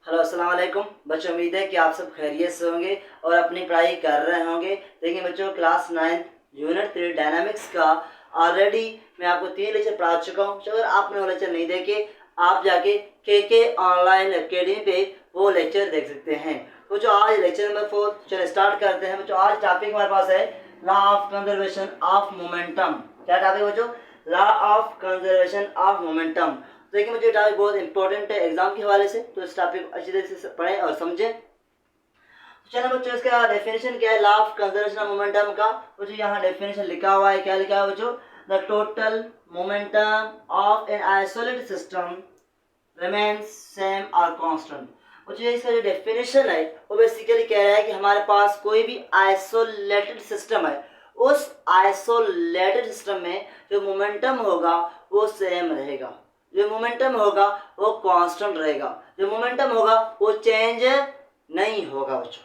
Hello अस्सलाम वालेकुम बच्चों, उम्मीद है कि आप सब खैरियत से होंगे और अपनी पढ़ाई कर रहे होंगे। देखिए बच्चों, क्लास 9 यूनिट 3 डायनामिक्स का ऑलरेडी मैं आपको 3 लेक्चर पढ़ा चुका हूँ। अगर आपने वो लेक्चर नहीं देखे, आप जाके के ऑनलाइन अकेडमी पे वो लेक्चर देख सकते हैं। तो जो आज लेक्चर नंबर 4, चलो स्टार्ट करते हैं बच्चों। आज टॉपिक हमारे पास है law of conservation of momentum. क्या टॉपिक बच्चों? Law of conservation of momentum. देखिए मुझे टॉपिक बहुत इंपॉर्टेंट है एग्जाम के हवाले से, तो इस टॉपिक को अच्छी तरह से पढ़ें और समझें। तो चलो बच्चों, इसका डेफिनेशन क्या है law of conservation of momentum का? मुझे यहाँ डेफिनेशन लिखा हुआ है। क्या लिखा है बच्चों? The total momentum of an isolated system remains same और कांस्टेंट। मुझे इसका जो डेफिनेशन है वो बेसिकली कह रहा है कि हमारे पास कोई भी आइसोलेटेड सिस्टम है, उस आइसोलेटेड सिस्टम में जो मोमेंटम होगा वो सेम रहेगा, जो मोमेंटम होगा वो कांस्टेंट रहेगा, जो मोमेंटम होगा वो चेंज नहीं होगा बच्चों।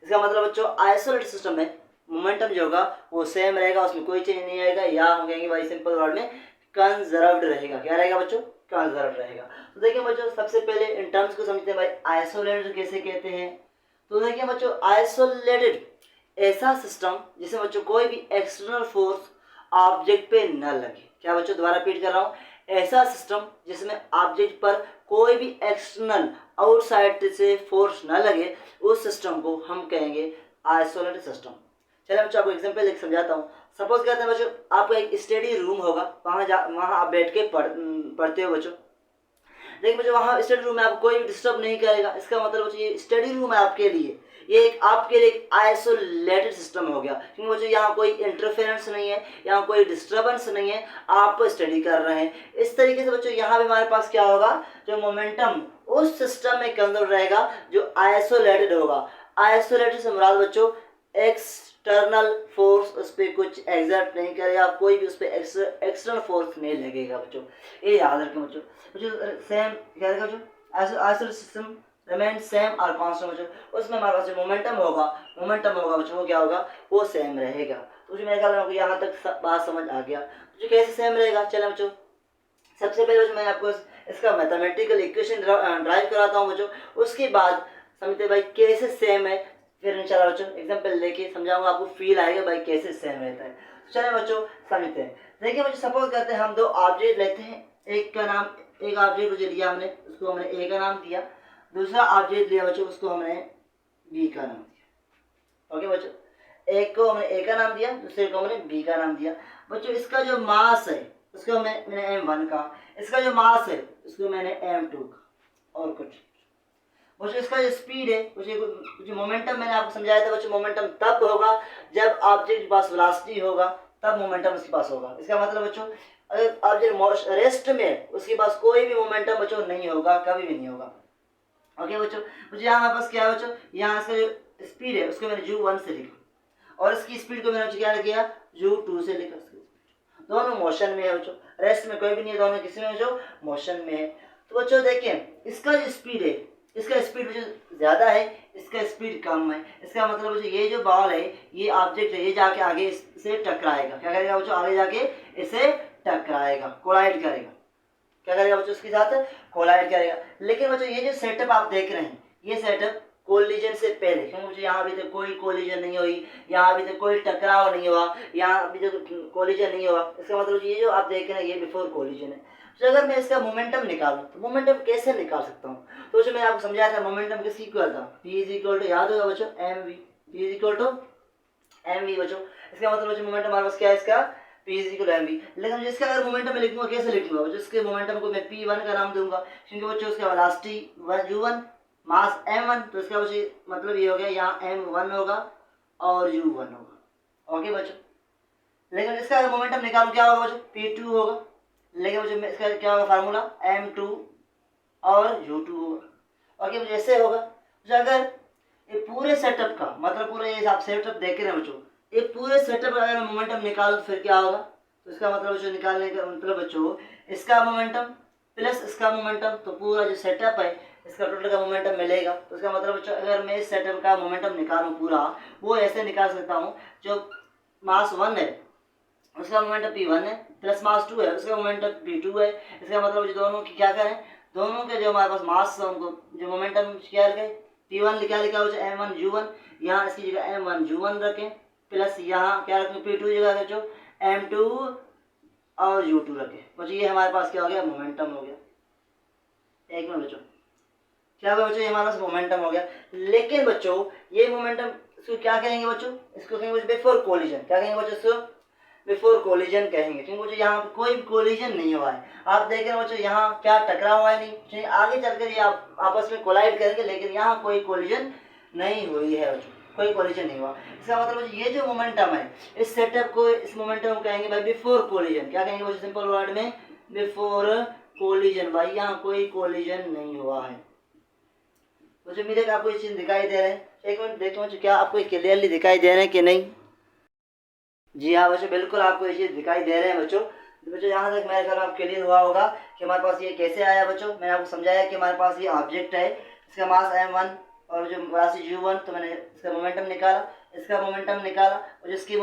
इसका मतलब बच्चों, आइसोलेटेड सिस्टम में मोमेंटम जो होगा वो सेम रहेगा, उसमें कोई चेंज नहीं आएगा, या हम कहेंगे भाई सिंपल वर्ड में कंजर्व्ड रहेगा। क्या रहेगा बच्चों? कंजर्व्ड रहेगा। तो देखिए बच्चों, सबसे पहले इन टर्म्स को समझते हैं भाई, आइसोलेटेड कैसे कहते हैं। तो देखिए बच्चों, आइसोलेटेड ऐसा सिस्टम जिसमें बच्चों कोई भी एक्सटर्नल फोर्स ऑब्जेक्ट पे न लगे। क्या बच्चों? दोबारा रिपीट कर रहा हूँ, ऐसा सिस्टम जिसमें ऑब्जेक्ट पर कोई भी एक्सटर्नल आउटसाइड से फोर्स न लगे, उस सिस्टम को हम कहेंगे आइसोलेटेड सिस्टम। चलिए बच्चों, आपको एग्जांपल एक समझाता हूँ। सपोज कहते हैं बच्चों, आपका एक स्टडी रूम होगा, वहाँ आप बैठ के पढ़ते हो बच्चों। लेकिन बच्चों, वहाँ स्टडी रूम में आपको कोई भी डिस्टर्ब नहीं करेगा। इसका मतलब बच्चों, ये स्टडी रूम है आपके लिए, ये एक आपके लिए एक आइसोलेटेड सिस्टम हो गया, क्योंकि बच्चों यहाँ कोई इंटरफेरेंस नहीं है, यहाँ कोई डिस्टर्बेंस नहीं है, आप स्टडी कर रहे हैं। इस तरीके से बच्चों यहाँ भी हमारे पास क्या होगा, जो मोमेंटम उस सिस्टम में कंजर्व रहेगा जो आइसोलेटेड होगा। आइसोलेटेड से मुराद बच्चों, एक्सटर्नल फोर्स उस पर कुछ एग्जर्ट नहीं करेगा, कोई भी उस पर एक्सटर्नल फोर्स नहीं लगेगा बच्चों। ये याद रखें बच्चों। सेम क्या रहेगा बच्चों? आइसोलेटेड सिस्टम रिमेन सेम और कांस्टेंट बच्चों, उसमें हमारे पास जो मोमेंटम होगा बच्चों, वो क्या होगा? वो सेम रहेगा। तो मेरे ख्याल में यहाँ तक बात समझ आ गया। तो कैसे सेम रहेगा, चलो बच्चों सबसे पहले मैं आपको इसका मैथमेटिकल इक्वेशन ड्राइव कराता हूँ बच्चों, उसके बाद समझते भाई कैसे सेम है। फिर इंशाल्लाह बच्चों एग्जांपल लेके समझाऊंगा, आपको फील आएगा भाई कैसे सेम रहता है। चलिए बच्चों समझते हैं। देखिए बच्चों, सपोज करते हैं हम दो ऑब्जेक्ट लेते हैं। एक ऑब्जेक्ट मुझे लिया हमने, उसको हमने ए का नाम दिया। दूसरा ऑब्जेक्ट लिया बच्चों, उसको हमने बी का नाम दिया। ओके बच्चों, एक को हमने ए का नाम दिया, दूसरे को हमने बी का नाम दिया। बच्चों इसका जो मास है उसको मैंने m1 का, इसका जो मास है उसको मैंने m2 का, और कुछ बच्चों इसका जो स्पीड है, जो मोमेंटम मैंने आपको समझाया था बच्चों, मोमेंटम तब होगा जब ऑब्जेक्ट के पास वेलोसिटी होगा, तब मोमेंटम उसके पास होगा। इसका मतलब बच्चों, अगर ऑब्जेक्ट रेस्ट में, उसके पास कोई भी मोमेंटम बच्चों नहीं होगा, कभी भी नहीं होगा। ओके बच्चों, मुझे यहाँ हमारे पास क्या है बच्चों, यहाँ इसका जो स्पीड है उसको मैंने u1 से लिखा, और इसकी स्पीड को मैंने क्या किया, u2 से लिखा। दोनों मोशन में है बच्चों, रेस्ट में कोई भी नहीं है, दोनों किसी में जो मोशन में है। तो बच्चों देखिए, इसका जो स्पीड है, इसका स्पीड बच्चों ज़्यादा है, इसका स्पीड कम है। इसका मतलब बच्चों, ये जो बॉल है, ये ऑब्जेक्ट है, ये जाके आगे इससे टकराएगा। क्या करेगा बच्चों? आगे जाके इसे टकराएगा, कोलाइड करेगा। क्या करेगा बच्चों? उसके साथ कोलाइड करेगा। लेकिन बच्चों ये जो सेटअप आप देख रहे हैं, ये सेटअप कोलिजन से पहले, क्योंकि मुझे यहाँ अभी तक कोई कोलिजन नहीं हुई, यहाँ अभी तक कोई टकराव नहीं हुआ, यहाँ अभी तक कोलिजन नहीं हुआ। इसका मतलब ये जो आप देख रहे हैं, ये बिफोर कोलिजन है। तो अगर मैं इसका मोमेंटम निकालूं, तो मोमेंटम कैसे निकाल सकता हूँ? तो जो मैंने आपको समझाया था, मोमेंटम किसकी इक्वल था, P इज इक्वल टू, याद होगा बच्चों, mv, P is equal to mv बच्चों। इसका मतलब बच्चों, मोमेंटम हमारे पास क्या है, इसका P इज इक्वल mv। लेकिन जिसका अगर मोमेंटम में लिखूंगा, कैसे लिखूंगा बच्चों? इसके मोमेंटम को मैं P1 का नाम दूंगा, क्योंकि बच्चों उसका वेलोसिटी u1, मास m1, तो इसका बच्चों मतलब ये हो गया, यहाँ m1 होगा और u1 होगा। ओके बच्चों, लेकिन इसका अगर मोमेंटम निकालूं, क्या होगा बच्चों? P2 होगा। लेकिन बच्चों इसका क्या होगा फार्मूला, m2 और u2 होगा। ओके बच्चों, ऐसे होगा। तो अगर ये पूरे सेटअप का मतलब, पूरे ये आप सेटअप देख रहे हैं बच्चों, ये पूरे सेटअप का अगर मोमेंटम निकालूं, फिर क्या होगा? तो इसका मतलब बच्चों, निकालने का मतलब बच्चों, इसका मोमेंटम प्लस इसका मोमेंटम, तो पूरा जो सेटअप है इसका टोटल का मोमेंटम मिलेगा। तो इसका मतलब बच्चों, अगर मैं इस सेटअप का मोमेंटम निकालूं पूरा, वो ऐसे निकाल सकता हूँ, जो मास 1 है उसका मोमेंटम P1 है, प्लस मास 2 है उसका मोमेंटम P2 है। इसका मतलब दोनों की क्या करें, दोनों के जो हमारे पास मास है उनको जो मोमेंटम क्या लिखे P1 क्या लिखा हो M1 U1, यहाँ इसकी जगह M1 U1 रखें प्लस यहाँ क्या रखें P2 जगह जो M2 और U2 रखें। बच्चों ये हमारे पास क्या हो गया मोमेंटम हो गया। एक मिनट बच्चों क्या होगा बच्चों ये हमारे पास मोमेंटम हो गया। लेकिन बच्चों ये मोमेंटम इसको क्या कहेंगे बच्चों, इसको कहेंगे बच्चों बिफोर कोलिजन। क्या कहेंगे बच्चों इसको बिफोर कोलिजन कहेंगे, क्योंकि बच्चों यहाँ पे कोई कोलिजन नहीं हुआ है। आप देख रहे हैं बच्चों यहाँ क्या टकरा हुआ है नहीं, आगे चलकर ये आप आपस में कोलाइड करेंगे, लेकिन यहाँ कोई कोलिजन नहीं हुई है बच्चों, कोई कोलिजन नहीं हुआ। इसका मतलब ये जो मोमेंटम है इस सेटअप को इस मोमेंटम को कहेंगे भाई बिफोर कोलिजन। क्या कहेंगे बच्चों सिंपल वर्ड में बिफोर कोलिजन, भाई यहाँ कोई कोलिजन नहीं हुआ है। मुझे उम्मीद है कि आपको ये चीज़ दिखाई दे रहे हैं। एक मिनट देखो बच्चों क्या आपको क्लियरली दिखाई दे रहे हैं कि नहीं। जी हाँ बच्चों बिल्कुल आपको ये चीज़ दिखाई दे रहे हैं बच्चों। बच्चों यहाँ तक मेरे ख्याल में आप क्लियर हुआ होगा कि हमारे पास ये कैसे आया बच्चों। मैंने आपको समझाया कि हमारे पास ये ऑब्जेक्ट है, इसका मास M1 और जो राशि U1, तो मैंने इसका मोमेंटम निकाला, इसका मोमेंटम निकाला और इसकी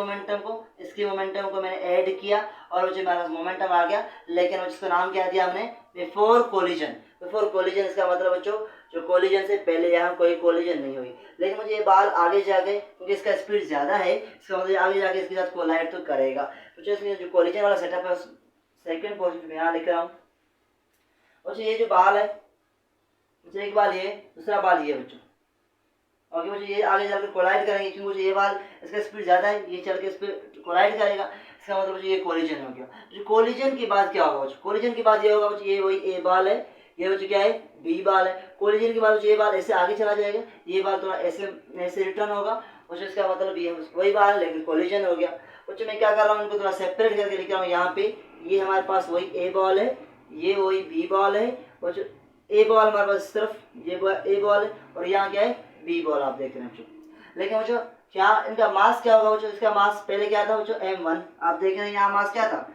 मोमेंटम को मैंने ऐड किया और जो हमारे पास मोमेंटम आ गया। लेकिन उसका नाम क्या दिया हमने बिफोर कोलिजन। बिफोर कोलिजन इसका मतलब बच्चों जो कोलिजन से पहले यहाँ कोई कोलिजन नहीं हुई। लेकिन मुझे ये बाल आगे जाके क्योंकि इसका स्पीड ज़्यादा है, इसका मतलब आगे जाके इसके साथ कोलाइड तो करेगा। तो इसलिए जो कोलिजन वाला सेटअप है सेकेंड पोर्शन में यहाँ लिख रहा हूँ। और ये जो बाल है एक बाल ये दूसरा बाल ये बच्चों, और बच्चों ये आगे चलकर कोलाइड करेंगे क्योंकि मुझे ये बाल इसका स्पीड ज़्यादा है, ये चल के इस पर कोलाइड करेगा। इसका मतलब बच्चों ये कोलिजन हो गया। जो कोलिजन के बाद क्या होगा बच्चों, कोलिजन के बाद ये होगा बच्चों ये वही ए बाल है, ये बच्चों क्या है बी बाल है। कोलिजन के बाद ये बाल ऐसे आगे चला जाएगा, ये बाल थोड़ा ऐसे रिटर्न होगा, बच्चों इसका मतलब ये वही बाल लेकिन कोलिजन हो गया। बच्चों मैं क्या कर रहा हूँ इनको थोड़ा सेपरेट करके लिख रहा हूँ। यहाँ पे ये हमारे पास वही ए बॉल है, ये वही बी बॉल है। बच्चों ए बॉल हमारे पास सिर्फ ये ए बॉल है और यहाँ क्या है बी बॉल आप देख रहे हैं बच्चों। लेकिन बच्चों क्या इनका मास क्या होगा बच्चों, इसका मास पहले क्या था बच्चों M1, आप देख रहे हैं यहाँ मास क्या था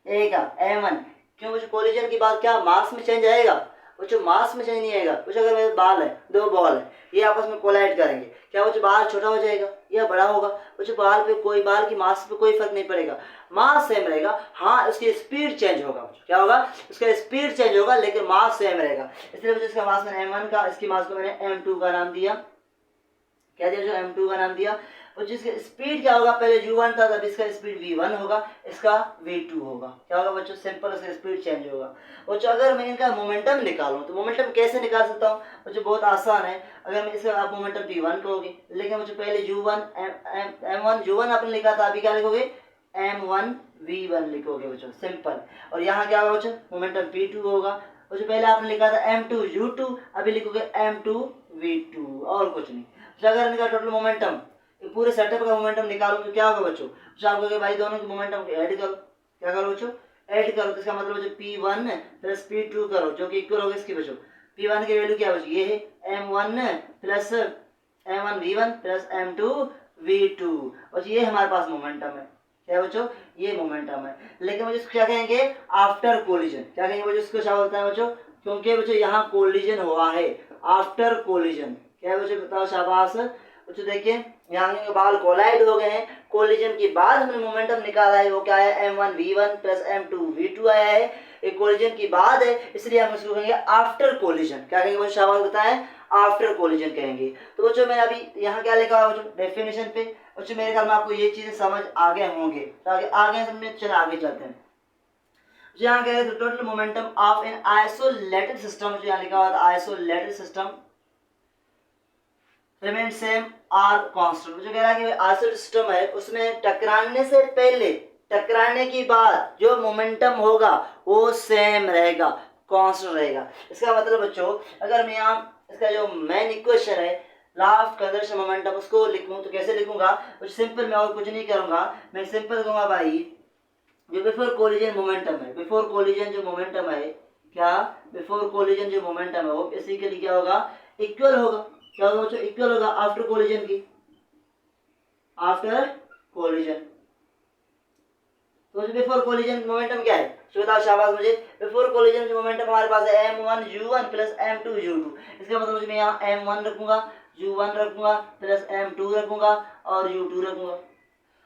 ए का M1। क्यों बच्चों कोलिजन के बाद क्या मास में चेंज आएगा बच्चों, मास में चेंज नहीं आएगा बच्चों। अगर मेरे बाल है दो बॉल है ये आपस में कोलाइड करेंगे, क्या बच्चों बाल छोटा हो जाएगा या बड़ा होगा बच्चों, बाल की मास पे कोई फर्क नहीं पड़ेगा, मास सेम रहेगा। हाँ उसकी स्पीड चेंज होगा, क्या होगा उसका स्पीड चेंज होगा लेकिन मास सेम रहेगा। इसलिए बच्चों इसका मास मैंने M1 का, इसकी मास को मैंने M2 का नाम दिया। क्या दिया जो M2 का नाम दिया। और जिसका स्पीड क्या होगा पहले U1 था तब इसका स्पीड V1 होगा, इसका V2 होगा। क्या होगा बच्चों सिंपल उसका स्पीड चेंज होगा। बच्चों अगर मैं इनका मोमेंटम निकालूं तो मोमेंटम कैसे निकाल सकता हूं बच्चों, बहुत आसान है। अगर मैं इसका आप मोमेंटम P1 कहोगे, लेकिन बच्चों पहले M1 U1 आपने लिखा था, अभी क्या लिखोगे M1 V1 लिखोगे बच्चों सिंपल। और यहाँ क्या होगा बच्चों मोमेंटम P2 होगा। बच्चों पहले आपने लिखा था M2 U2, अभी लिखोगे M2 V2 और कुछ नहीं। तो अगर इनका टोटल मोमेंटम पूरे सेटअप का मोमेंटम निकालो तो क्या होगा बच्चों, तो आप कहोगे भाई दोनों के मोमेंटम को ऐड करो। क्या करो बच्चों ऐड करो, तो इसका मतलब बच्चों P1 प्लस P2 करो जो कि इक्वल होगा इसकी बच्चों। P1 की वैल्यू क्या बच्चों ये है M1 plus M1 V1 plus M2 V2 और ये हमारे पास मोमेंटम है। क्या बच्चों ये मोमेंटम है। लेकिन बच्चों क्या कहेंगे आफ्टर कोलिजन। क्या कहेंगे बच्चों इसको क्या बोलता है बच्चों, क्योंकि बच्चों यहाँ कोलिजन हुआ है आफ्टर कोलिजन। क्या है बच्चों बताओ शाबाश बच्चों। देखिए यहाँ के बाल कोलाइड हो गए हैं, कोलिजन के बाद हमने मोमेंटम निकाला है वो क्या है M1 V1 plus M2 V2 आया है, एक कोलिजन की बाद है इसलिए हम इसको कहेंगे आफ्टर कोलिजन। क्या कहेंगे बच्चों शाबाश बताएं आफ्टर कोलिजन कहेंगे। तो बच्चों मैंने अभी यहाँ क्या लिखा है बच्चों डेफिनेशन पे। बच्चों मेरे ख्याल में आपको ये चीजें समझ आ गए होंगे, तो आगे समझ चलो आगे चलते हैं। यहाँ कह रहे total momentum of an isolated system, जो यहाँ लिखा हुआ था isolated system remain same or constant. जो कह रहा है कि आइसोलेटेड सिस्टम है उसमें टकराने से पहले टकराने के बाद जो मोमेंटम होगा वो सेम रहेगा कांस्टेंट रहेगा। इसका मतलब बच्चों अगर मैं यहाँ इसका जो मेन इक्वेशन है लॉ ऑफ कंजर्वेशन मोमेंटम उसको लिखूं तो कैसे लिखूंगा, कुछ सिंपल मैं और कुछ नहीं करूंगा, मैं सिंपल कहूंगा भाई जो बिफोर कोलिजन मोमेंटम है, बिफोर कोलिजन जो मोमेंटम है, क्या बिफोर कोलिजन जो मोमेंटम है वो बेसिकली क्या होगा इक्वल होगा। क्या होगा बच्चों इक्वल होगा आफ्टर कोलिजन की, आफ्टर कोलिजन। तो बिफोर कोलिजन मोमेंटम क्या है तो बताओ शाबाश मुझे। बिफोर कोलिजन जो मोमेंटम हमारे पास है M1 U1 plus M2 U2। इसका मतलब मुझे मैं यहाँ M1 रखूंगा U1 रखूंगा प्लस M2 रखूंगा और U2 रखूंगा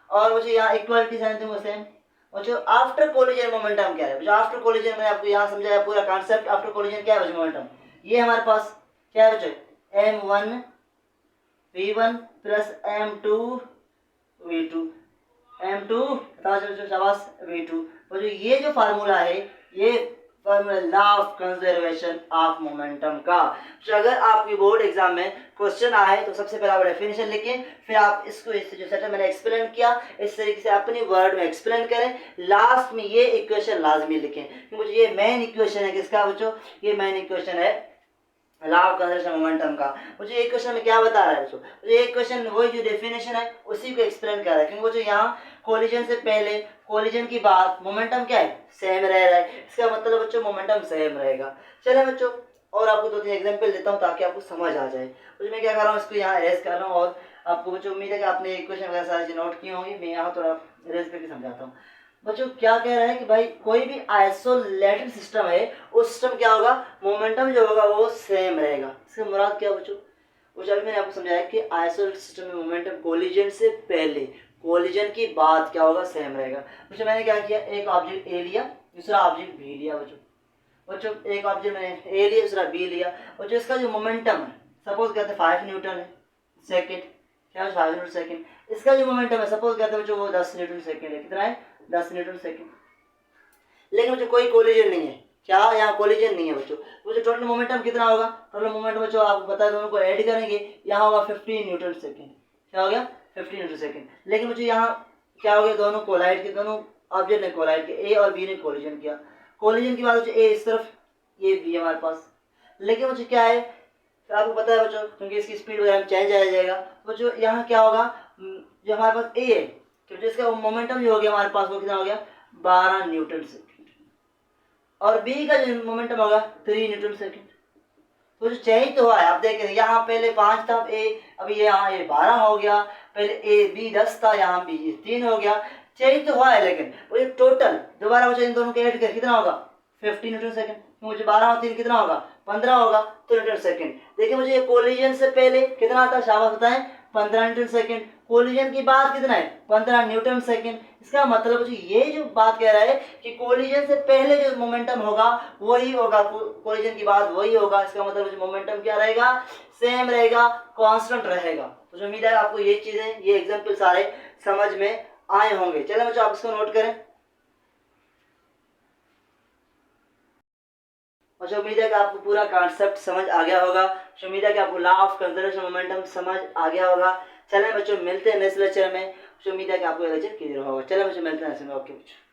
और मुझे यहाँ इक्वलिटी साइन दूंगा सेम। बच्चों आफ्टर कोलिजन मोमेंटम क्या है? बच्चों आफ्टर कोलिजन मैंने आपको यहाँ समझाया पूरा कॉन्सेप्ट। आफ्टर कोलिजन क्या है बच्चों? मोमेंटम ये हमारे पास क्या है बच्चों? m1 v1 plus m2 v2, m2 शाबाश v2। बच्चों ये जो फार्मूला है ये formula law of conservation of momentum का। तो अगर आपकी बोर्ड एग्जाम में क्वेश्चन आए तो सबसे पहले आप डेफिनेशन लिखें, फिर आप इसको इस जो सेटअप मैंने एक्सप्लेन किया इस तरीके से अपनी वर्ड में एक्सप्लेन करें, लास्ट में ये इक्वेशन लाजमी लिखें क्योंकि ये मेन इक्वेशन है किसका बच्चों? ये मेन इक्वेशन है लॉ ऑफ कंजर्वेशन मोमेंटम का। मुझे एक क्वेश्चन में क्या बता रहा है बच्चों? मुझे एक क्वेश्चन वही जो डेफिनेशन है उसी को एक्सप्लेन कर रहा है क्योंकि बच्चों यहाँ कोलिजन से पहले कोलिजन की बाद मोमेंटम क्या है? सेम रह रहा है। इसका मतलब बच्चों मोमेंटम सेम रहेगा। चले बच्चों और आपको दो तीन एग्जांपल देता हूँ ताकि आपको समझ आ जाए। तो मैं क्या कर रहा हूँ इसको यहाँ अरेज कर रहा हूँ और आपको बच्चों उम्मीद है कि आपने इक्वेशन वगैरह सारी चीज़ नोट की होंगी। मैं यहाँ थोड़ा अरेज करके समझाता हूँ। बच्चों क्या कह रहा है कि भाई कोई भी आइसोलेटेड सिस्टम है उस सिस्टम क्या होगा? मोमेंटम जो होगा वो सेम रहेगा। इससे मुराद क्या बच्चों? कुछ अभी मैंने आपको समझाया कि आइसोलेटेड सिस्टम में मोमेंटम कोलिजन से पहले कोलिजन की बाद क्या होगा? सेम रहेगा। बच्चों मैंने क्या किया, एक ऑब्जेक्ट ए लिया दूसरा ऑब्जेक्ट बी लिया। बच्चों एक ऑब्जेक्ट मैंने ए लिया दूसरा बी लिया। बच्चों इसका जो मोमेंटम है सपोज कहते हैं 5 न्यूटन है सेकेंड, क्या है 5 न्यूटन सेकेंड। इसका जो मोमेंटम है सपोज कहते हैं बच्चों वो 10 न्यूटन सेकेंड है। कितना है? 10 न्यूटन सेकेंड। लेकिन बच्चों कोई कोलिजन नहीं है, क्या यहाँ कोलिजन नहीं है बच्चों। बच्चों टोटल मोमेंटम कितना होगा? टोटल मोमेंटम बच्चों आपको पता है दोनों को ऐड करेंगे यहाँ होगा 15 न्यूटन सेकेंड। क्या हो गया? 15 न्यूटन सेकेंड। लेकिन बच्चों यहाँ क्या हो गया? दोनों कोलाइड के, दोनों ऑब्जेक्ट ने कोलाइड के, ए और बी ने कोलिजन किया। कोलिजन की बात बच्चों ए इस तरफ ये बी हमारे पास। लेकिन बच्चों क्या है तो आपको पता है बच्चों क्योंकि इसकी स्पीड वगैरह चेंज आ जाएगा। बच्चों यहाँ क्या होगा जो हमारे पास ए है क्योंकि इसका मोमेंटम जो हो गया हमारे पास वो कितना हो गया? 12 न्यूटन सेकेंड। और बी का जो मोमेंटम होगा 3 न्यूटन सेकेंड। तो जो चेंज तो हुआ है आप देख रहे हैं यहाँ पहले 5 था ए, अभी यहाँ ये 12 हो गया। पहले ए बी 10 था यहाँ बी 3 हो गया। चेंज तो हुआ है लेकिन वो ये टोटल दोबारा बच्चों इन दोनों के ऐड कर कितना होगा? 15 न्यूटन सेकेंड। मुझे 12 और 3 कितना होगा? 15 होगा तो न्यूटन सेकेंड। देखिए मुझे ये कोलिजन से पहले कितना था? शाबाश बताएं 15 न्यूटन सेकेंड। कोलिजन की बात कितना है? 15 न्यूटन सेकेंड। इसका मतलब ये जो बात कह रहा है कि कोलिजन से पहले जो मोमेंटम होगा वही होगा, कोलिजन की बात वही होगा। इसका मतलब मोमेंटम क्या रहेगा? सेम रहेगा, कांस्टेंट रहेगा। तो उम्मीद है आपको ये चीजें ये एग्जांपल सारे समझ में आए होंगे। चलिए बच्चों आप इसको नोट करें। मुझे उम्मीद है कि आपको पूरा कॉन्सेप्ट समझ आ गया होगा। उम्मीद है कि आपको लॉ ऑफ कंजर्वेशन मोमेंटम समझ आ गया होगा। चलें बच्चों मिलते हैं नेक्स्ट लेक्चर में। उम्मीद है कि आपको ये लेक्चर क्लियर होगा। चलें बच्चों मिलते हैं नेक्स्ट में। ओके बच्चों।